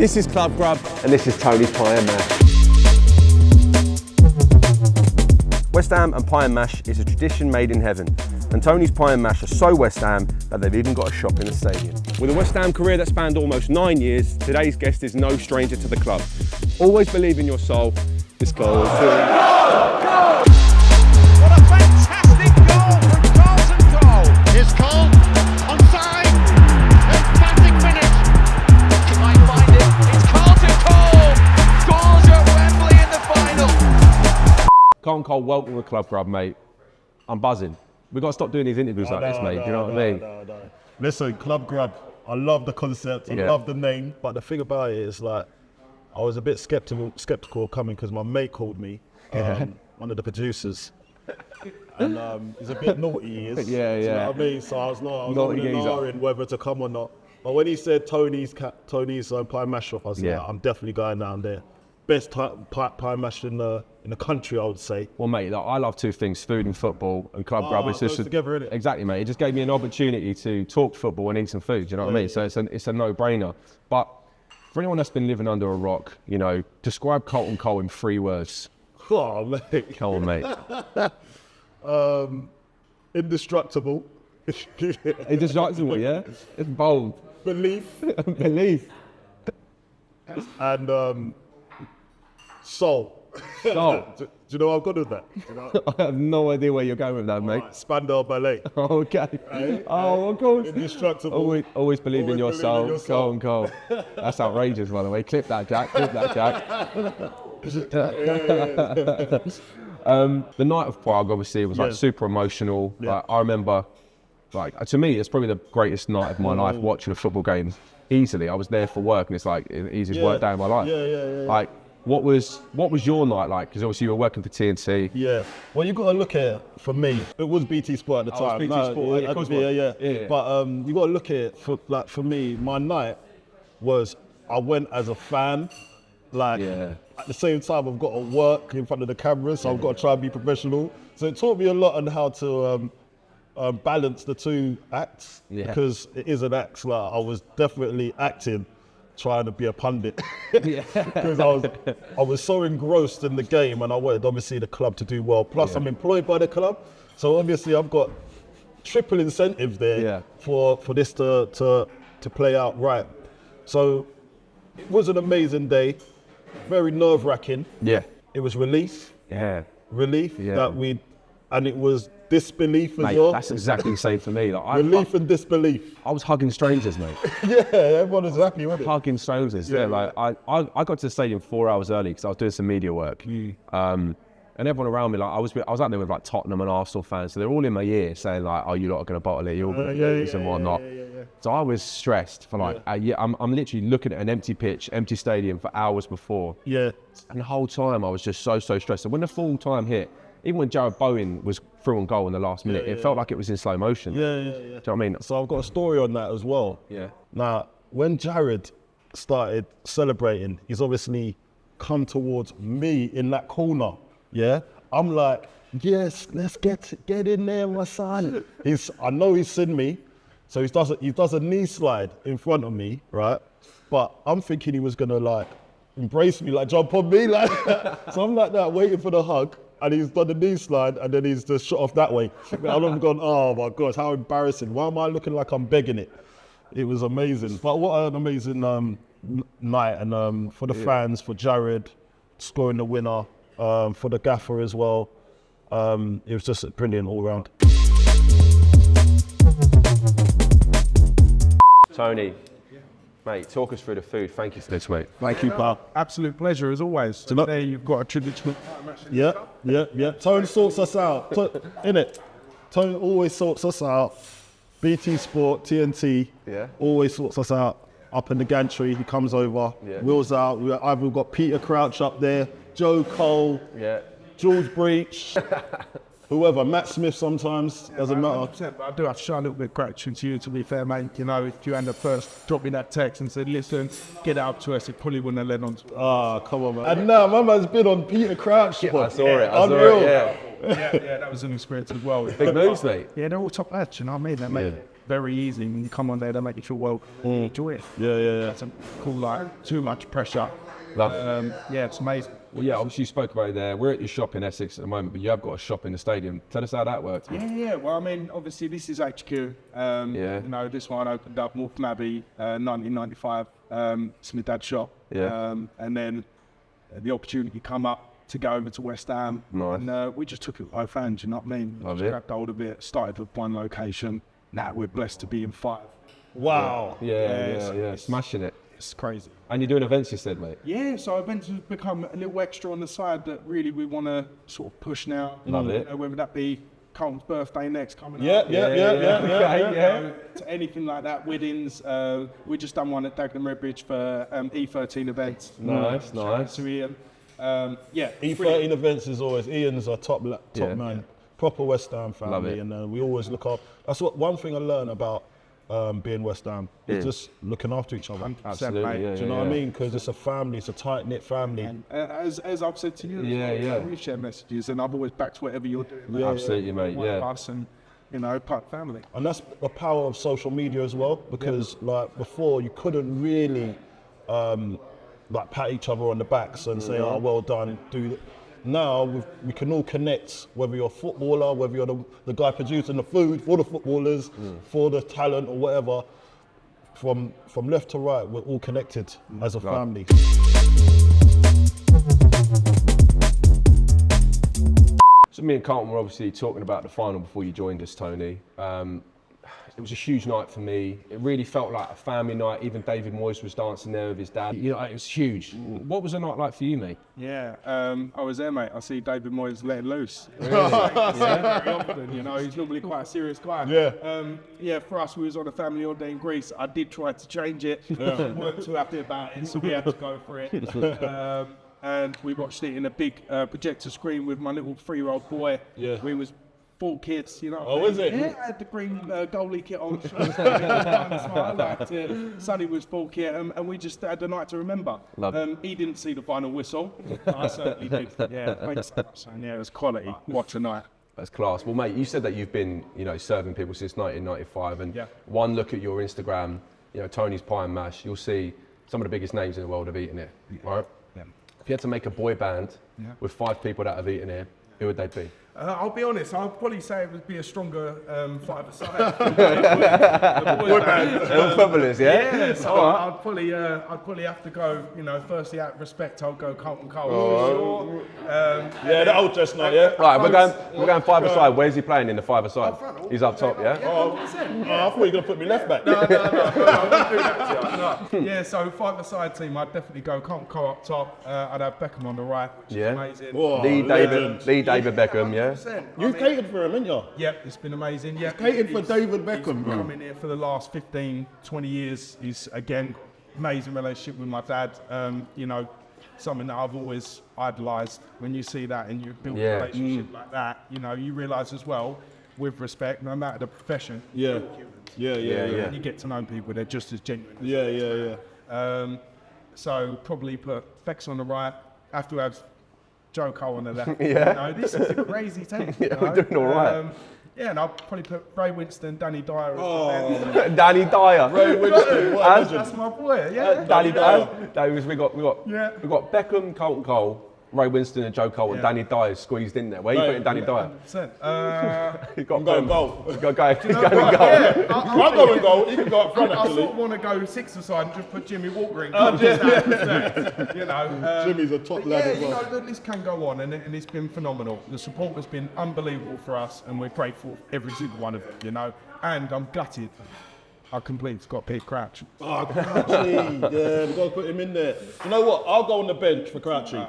This is Club Grub. And this is Tony's Pie and Mash. West Ham and pie and mash is a tradition made in heaven, and Tony's Pie and Mash are so West Ham that they've even got a shop in the stadium. With a West Ham career that spanned almost 9 years, today's guest is no stranger to the club. Always believe in your soul. This goal. What a fantastic goal from Carlton goal. Here's Cole, onside, emphatic finish. He might find it. It's Carlton Cole, scores at Wembley in the final. Carlton Cole, welcome to the Club Grub, mate. I'm buzzing. We've got to stop doing these interviews like this, mate. Do you know what I mean? Listen, Club Grub, I love the concept, I love the name, but the thing about it is, like, I was a bit skeptical of coming because my mate called me, one of the producers, and he's a bit naughty, he is. Yeah, yeah. Do you know what I mean? So I was in whether to come or not. But when he said Tony's Pie and Mash shop, I was like, I'm definitely going down there. Best pie and mash in the country, I would say. Well, mate, I love two things: food and football, and Club Grub. It's just together, innit? Exactly, mate. It just gave me an opportunity to talk football and eat some food. Do you know what I mean? So it's a no-brainer. But for anyone that's been living under a rock, you know, describe Carlton Cole in 3 words. Oh, mate. Come on, mate. Indestructible. Indestructible, yeah. It's bold. Belief. Belief. And soul. Soul. Do you know how I'm good with that? Do you know? I have no idea where you're going with that, mate. Spandau Ballet. Okay. Oh, of course. Indestructible. Always believe in your soul. Carlton Cole. That's outrageous, by the way. Clip that, Jack. Clip that, Jack. The night of Prague, obviously, was like super emotional. Yeah. Like, I remember, like, to me, it's probably the greatest night of my life watching a football game. Easily, I was there for work, and it's like the easiest work day of my life. Yeah. Like, what was your night like? Because obviously you were working for TNT. Yeah. Well, you got to look at it. For me, it was BT Sport at the time. It was BT Sport. Yeah. But you got to look at it for me. My night was I went as a fan. Like at the same time, I've got to work in front of the camera, so I've got to try and be professional. So it taught me a lot on how to balance the two acts, because it is an act. Like, I was definitely acting, trying to be a pundit, because I was so engrossed in the game, and I wanted obviously the club to do well. Plus, I'm employed by the club, so obviously I've got triple incentive there for this to play out right. So it was an amazing day, very nerve-wracking. Yeah. It was relief. Yeah. Relief that and it was disbelief as well. That's exactly the same for me. Like, Relief and disbelief. I was hugging strangers, mate. Yeah, everyone was happy, wasn't it? Hugging strangers, like I got to the stadium 4 hours early because I was doing some media work. And everyone around me, like I was out there with like Tottenham and Arsenal fans, so they're all in my ear saying like, "Oh, you're not going to bottle it, you're and whatnot." So I was stressed for like, I'm literally looking at an empty pitch, empty stadium for hours before. Yeah. And the whole time I was just so stressed. And when the full time hit, even when Jared Bowen was through on goal in the last minute, it felt like it was in slow motion. Yeah. Do you know what I mean? So I've got a story on that as well. Yeah. Now, when Jared started celebrating, he's obviously come towards me in that corner. Yeah. I'm like, yes, let's get in there, my son. I know he's seen me, so he does a knee slide in front of me, right? But I'm thinking he was gonna like embrace me, like jump on me, like. So I'm like that, waiting for the hug. And he's done the knee slide, and then he's just shot off that way. I've gone, oh my gosh, how embarrassing. Why am I looking like I'm begging it? It was amazing. But what an amazing night. And for the fans, for Jared, scoring the winner, for the gaffer as well. It was just brilliant all round. Tony, mate, talk us through the food. Thank you for this, mate. Thank you, pal. Absolute pleasure as always. Today you've got a traditional. Yeah. Tony sorts us out, innit? Tony always sorts us out. BT Sport, TNT, always sorts us out. Up in the gantry, he comes over, wheels out. We've got Peter Crouch up there, Joe Cole, George Breach, whoever, Matt Smith sometimes, doesn't matter. I do have to show a little bit of gratitude to you, to be fair, mate. You know, if you had first dropped me that text and said, listen, get out to us, it probably wouldn't have led on to. Ah, come on, man. And now, my man's been on Peter Crouch. I saw it, Yeah, that was an experience as well. Big moves, mate. Yeah, they're all top lads, you know what I mean? They very easy. When you come on there, they make you feel well. Enjoy it. Yeah. It's cool, like too much pressure. Yeah, it's amazing. Well, yeah, obviously you spoke about it there. We're at your shop in Essex at the moment, but you have got a shop in the stadium. Tell us how that works. Yeah. Well, I mean, obviously this is HQ. You know, this one opened up Waltham Abbey, 1995. It's my dad's shop. Yeah. And then the opportunity come up to go over to West Ham. Nice. And we just took it with our fans, you know what I mean? Love Just it. grabbed hold of it, started with one location. Now we're blessed to be in 5. Wow. Yeah. Smashing it. It's crazy. And you're doing events, you said, mate? Yeah, so events have become a little extra on the side that really we want to sort of push now. Love it. You know, whether that be Carlton's birthday next coming Yeah. up. Yeah. To anything like that, weddings. We just done one at Dagenham Redbridge for E13 events. Nice. To Ian. E13 brilliant. events is always Ian's our top man, proper West Ham Love family, it. and we always look up. That's what one thing I learned about being West Ham is just looking after each other. 100%, Absolutely, mate. yeah. Do you know what I mean? Because it's a family, it's a tight knit family. As I've said to you, Yeah. we share messages, and I've always backed whatever you're doing. Absolutely, mate. One of Yeah. us, and you know, part of the family. And that's the power of social media as well, because like before you couldn't really like pat each other on the backs and say, oh, well done, do that. Now we can all connect, whether you're a footballer, whether you're the guy producing the food for the footballers, for the talent or whatever. From left to right, we're all connected as a family. So me and Carlton were obviously talking about the final before you joined us, Tony. It was a huge night for me. It really felt like a family night. Even David Moyes was dancing there with his dad. You know, it was huge. What was the night like for you, mate? Yeah, I was there, mate. I see David Moyes letting loose. Very often, you know, he's normally quite a serious guy. Yeah. For us, we was on a family holiday in Greece. I did try to change it. Weren't too happy about it, so we had to go for it. And we watched it in a big projector screen with my little 3-year-old boy. Yeah. We was 4 kids, you know. Oh, is it? Yeah, I had the green goalie kit on. I liked it. Sonny was full kit, and we just had the night to remember. He didn't see the final whistle. I certainly did. Yeah, thanks. And yeah, it was quality. What a night. That's class. Well, mate, you said that you've been, you know, serving people since 1995, and Yeah. one look at your Instagram, you know, Tony's Pie and Mash, you'll see some of the biggest names in the world have eaten it, right? Yeah. If you had to make a boy band with 5 people that have eaten it, who would they be? I'll be honest, I'd probably say it would be a stronger 5-a-side. The boy band. Footballers, yeah? Yeah, so I'd probably have to go, you know, firstly out of respect, I'll go Carlton Cole. Yeah, the old chestnut, yeah. Right, we're going 5-a-side. Where's he playing in the 5-a-side? He's up top, yeah? Oh, I thought you were going to put me left back. No, I wouldn't do that to you. No. Yeah, so 5-a-side team, I'd definitely go Carlton Cole up top. I'd have Beckham on the right, which is amazing. Whoa, Lee legend. David Beckham, yeah? You catered for him, didn't you? Yeah, it's been amazing. Yeah, Catered for David Beckham, He's bro. come in here for the last 15, 20 years. He's, again, amazing relationship with my dad. You know, something that I've always idolised. When you see that and you build a relationship like that, you know, you realise as well, with respect, no matter the profession, Yeah. Yeah. and you get to know people, they're just as genuine. Yeah. So probably put Bex on the right, have to have Joe Cole on the left. Yeah. You know, this is a crazy team. Yeah, we're doing all right. Yeah, and I'll probably put Ray Winston, Danny Dyer as defence. Danny Dyer. That's my boy, yeah. Danny Dyer. We got Beckham, Carlton Cole, Ray Winston and Joe Cole, and Danny Dyer squeezed in there. Where are you putting Danny Dyer? 100%. He's got I'm going goal. He's got going goal. Yeah, I'm going goal. He can go up front, I actually. sort of want to go 6-a-side and just put Jimmy Walker in. You know, Jimmy's a top but lad yeah, as well. you know, the list can go on, and it's been phenomenal. The support has been unbelievable for us, and we're grateful for every single one of them, you know. And I'm gutted. I completely forgot Pete Crouch. Oh, Crouchy. Yeah, we've got to put him in there. You know what? I'll go on the bench for Crouchy.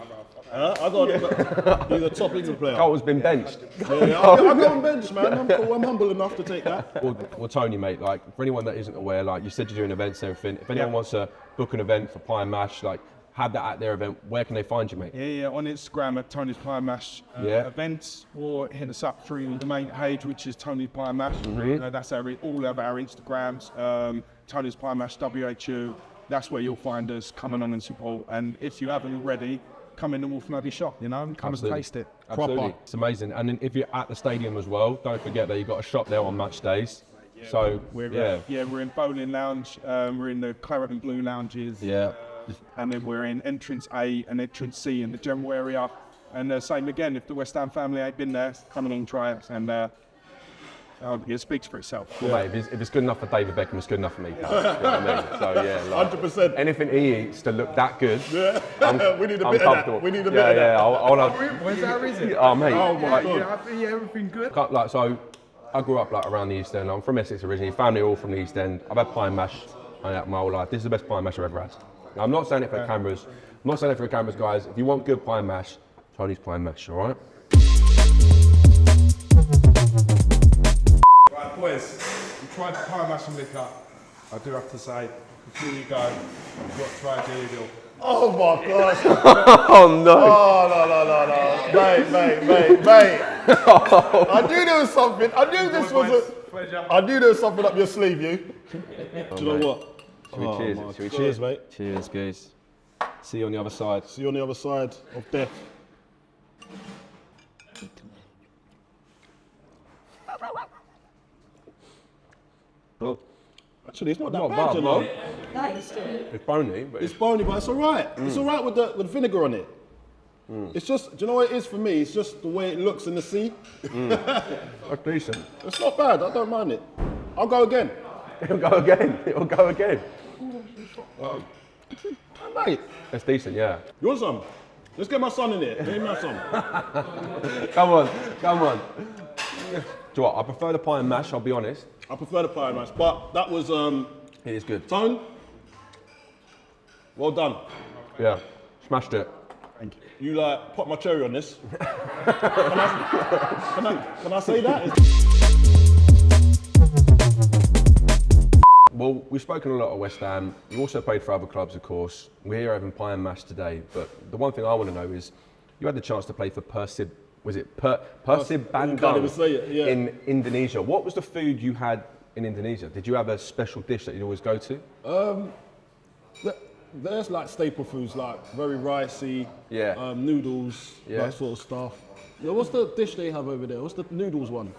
I'll go on the He's a top England player. Carlton's been benched. Yeah, I'll go on bench, man. I'm cool. I'm humble enough to take that. Well, Tony, mate, like, for anyone that isn't aware, like, you said you're doing events and everything. If anyone wants to book an event for Pie and Mash, like, have that at their event, where can they find you, mate? Yeah, on Instagram at Tony's Pie and Mash events, or hit us up through the main page, which is Tony's Pie and Mash. You know, that's all of our Instagrams. Tony's Pie and Mash WHU. That's where you'll find us. Come along and support. And if you haven't already, come in the Waltham Abbey shop, you know, and come and taste it. Absolutely. Proper. It's amazing. And then if you're at the stadium as well, don't forget that you've got a shop there on match days. So we're in bowling lounge. We're in the claret and blue lounges. Yeah. And then we're in entrance A and entrance C in the general area. And same again, if the West Ham family ain't been there, come along and try it. And it speaks for itself. Well, mate, if it's good enough for David Beckham, it's good enough for me. Pal. You know what I mean? So yeah, like, 100%. anything he eats to look that good, We need a bit of that. We need a bit of that. Yeah, I wanna. Where's that reason? Oh mate. Oh my God. Yeah, I think everything good. Like, so I grew up like around the East End. I'm from Essex originally. Family all from the East End. I've had pie and mash my whole life. This is the best pie and mash I've ever had. Now, I'm not saying it for the cameras. I'm not saying it for the cameras, guys. If you want good pie and mash, Chinese pie and mash, all right? Right, boys, we tried to pie mash and liquor. I do have to say, before you go, you've got to try a deal deal. Oh my gosh. Oh no! Oh, no. Mate. I knew there was something. I knew this was Pleasure. I knew there was something up your sleeve, you. Do you know what? Should we cheers? Should we Cheers, mate. Cheers, guys. See you on the other side. See you on the other side of death. Oh, Actually, it's not that not bad, bad, you know. no. It's bony, but It's bony, but it's all right. It's all right with the vinegar on it. It's just, do you know what it is for me? It's just the way it looks in the sea. it's decent. It's not bad. I don't mind it. I'll go again. It'll go again. It'll go again. Mate, It's decent, yeah. you want some? Let's get my son in here. Get him some. Come on. Do you know what? I prefer the pie and mash. I'll be honest. I prefer the pie and mash, but that was It is good. Tone. Well done. Yeah. Smashed it. Thank you. You like put my cherry on this. Can I say that? Well, we've spoken a lot of West Ham. You also played for other clubs, of course. We're here having pie and mash today. But the one thing I want to know is, you had the chance to play for Persib Can't even say it, yeah. in Indonesia. What was the food you had in Indonesia? Did you have a special dish that you'd always go to? There's like staple foods, like very ricey, Yeah. noodles, Yeah. that sort of stuff. Yeah, what's the dish they have over there? What's the noodles one?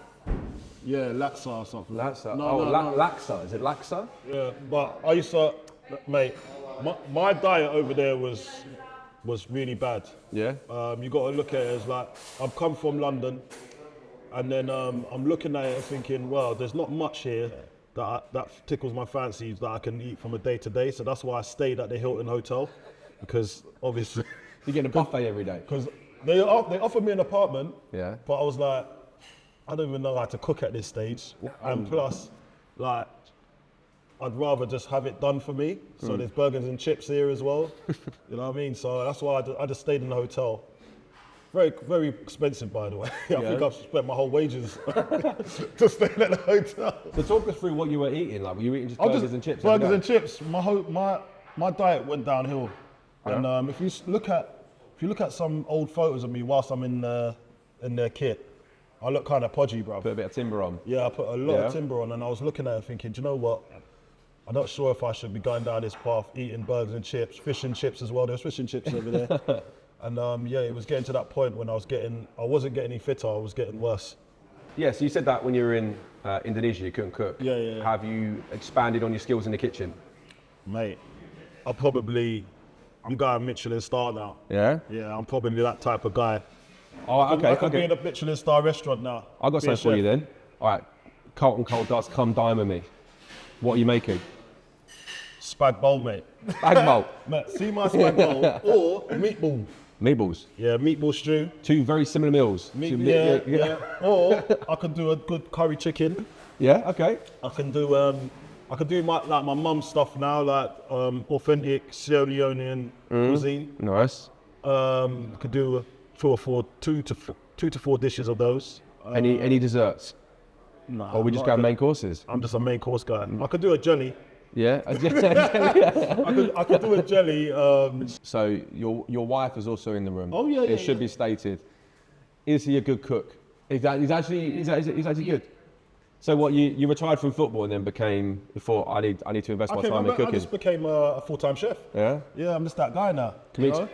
Yeah, laksa or something. Laksa. No, Laksa. Is it laksa? Yeah, but I used to, mate, my diet over there was really bad. Yeah. You got to look at it as like, I've come from London, and then I'm looking at it and thinking, well, there's not much here that tickles my fancies that I can eat from a day to day. So that's why I stayed at the Hilton Hotel, because obviously, You're getting a buffet every day. because they offered me an apartment, Yeah. but I was like, I don't even know how to cook at this stage, and plus, like, I'd rather just have it done for me. So there's burgers and chips here as well. You know what I mean? So that's why I just stayed in the hotel. Very, very expensive, by the way. I think I've spent my whole wages to stay at the hotel. So talk us through what you were eating. Like, were you eating just burgers and chips? Burgers every and day? chips. My diet went downhill. And if you look at some old photos of me whilst I'm in their kit, I look kind of podgy, bro. Put a bit of timber on. Yeah, I put a lot of timber on, and I was looking at it thinking, do you know what? I'm not sure if I should be going down this path, eating burgers and chips, fish and chips as well. There's fish and chips over there. And it was getting to that point when I wasn't getting any fitter, I was getting worse. Yeah, so you said that when you were in Indonesia, you couldn't cook. Yeah. Have you expanded on your skills in the kitchen? Mate, I'm going Michelin star now. Yeah? Yeah, I'm probably that type of guy. Oh, I could be in a Michelin star restaurant now. I got Be a something for you chef. then. All right, Carlton Cold Dust, come dine with me. What are you making? Spag bowl, mate. Spag bowl. Mate, see my spag bowl or meatball. Meatballs. Yeah, meatball stew. Two very similar meals. Yeah. Or I can do a good curry chicken. Yeah, okay. I can do my mum's stuff now, like authentic Sierra Leonean cuisine. Nice. I could do two to four dishes of those. Any desserts? Nah, Or we just go main courses? I'm just a main course guy. I could do a jelly. Yeah. I could do a jelly. So your wife is also in the room. Oh, yeah, It yeah, should be stated. Is he a good cook? He's actually good. So what you retired from football and then thought I need to invest my time in I cooking. just became a full-time chef. Yeah. Yeah, I'm just that guy now. Can we you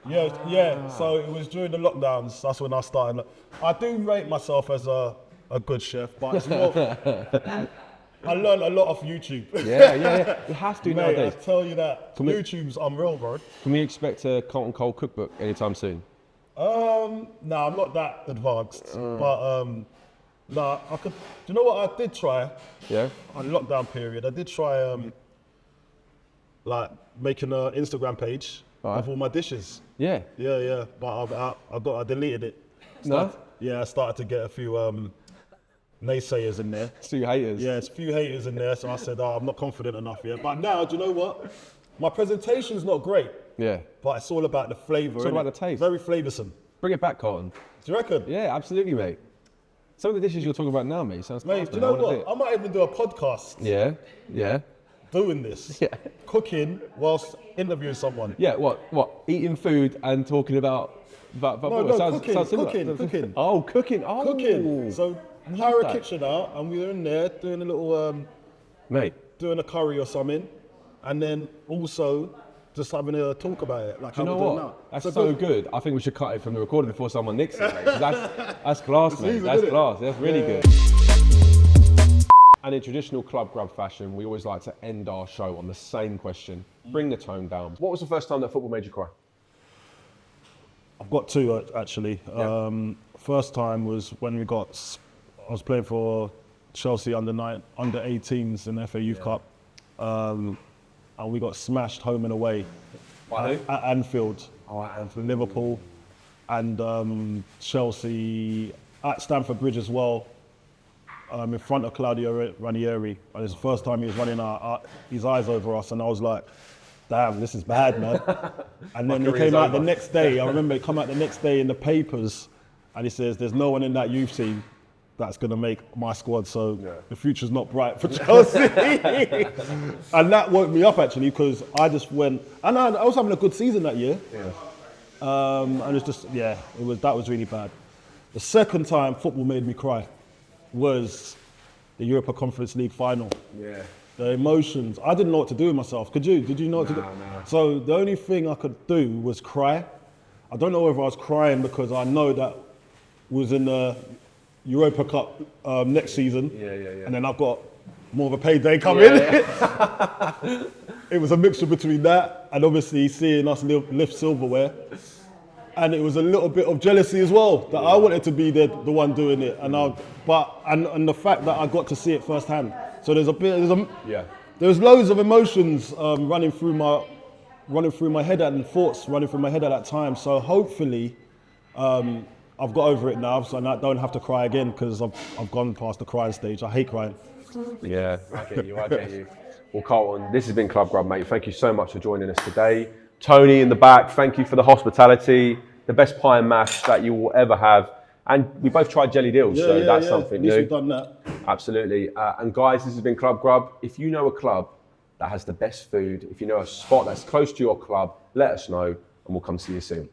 know? Yeah. So it was during the lockdowns. That's when I started. I do rate myself as a a good chef, but it's more. I learned a lot off YouTube. Yeah. You have to Mate, nowadays. I tell you that. we- YouTube's unreal, bro. Can we expect a Carlton Cole cookbook anytime soon? No, I'm not that advanced, but nah, I could. Do you know what I did try? Yeah. On lockdown period, I did try like making an Instagram page of all my dishes. Yeah. Yeah, but I deleted it. No? Yeah, I started to get a few naysayers in there. So you haters. Yeah, it's a few haters in there, so I said, I'm not confident enough yet. But now, do you know what? My presentation's not great, Yeah. but it's all about the flavour. It's all innit? about the taste. Very flavoursome. Bring it back, Carlton. Do you reckon? Yeah, absolutely, mate. Some of the dishes you're talking about now, mate, sounds Mate, class, do you man. know I wanna what? do I might even do a podcast it. Yeah. doing this. Yeah. Cooking whilst interviewing someone. Yeah, what? Eating food and talking about No, sounds similar. cooking. Oh, cooking. Oh. Cooking. So love hire a that. kitchen out and we're in there doing a little, Mate, doing a curry or something. And then also just having a talk about it. Like do you know how we're doing what? now. That's so good. I think we should cut it from the recording before someone nicks it, mate. 'Cause that's class, mate. easy, That's isn't it? class. That's really good. And in traditional Club Grub fashion, we always like to end our show on the same question. Bring the tone down. What was the first time that football made you cry? I've got two actually. First time was when I was playing for Chelsea under 18s in the FA Youth Cup. And we got smashed home and away By who? at Anfield. Oh, at Anfield. Liverpool and Chelsea at Stamford Bridge as well. In front of Claudio Ranieri, and it's the first time he was running his eyes over us, and I was like, "Damn, this is bad, man." And then he career's came out the over. next day. I remember he come out the next day in the papers, and he says, "There's no one in that youth team that's going to make my squad, so the future's not bright for Chelsea." And that woke me up actually, because I just went, and I was having a good season that year. And it's just, that was really bad. The second time football made me cry was the Europa Conference League final. Yeah. The emotions, I didn't know what to do with myself. Did you know what to do? No. So the only thing I could do was cry. I don't know whether I was crying because I know that was in the Europa Cup next season. Yeah. And then I've got more of a payday coming. It was a mixture between that and obviously seeing us lift silverware. And it was a little bit of jealousy as well, that I wanted to be the one doing it. And the fact that I got to see it firsthand. So there's loads of emotions running through my head and thoughts running through my head at that time. So hopefully, I've got over it now, so I don't have to cry again because I've gone past the crying stage. I hate crying. Yeah, I get you. Well, Carlton, this has been Club Grub, mate. Thank you so much for joining us today. Tony in the back, thank you for the hospitality, the best pie and mash that you will ever have. And we both tried jelly deals, so that's something At least new. we've done that. Absolutely. And guys, this has been Club Grub. If you know a club that has the best food, if you know a spot that's close to your club, let us know and we'll come see you soon.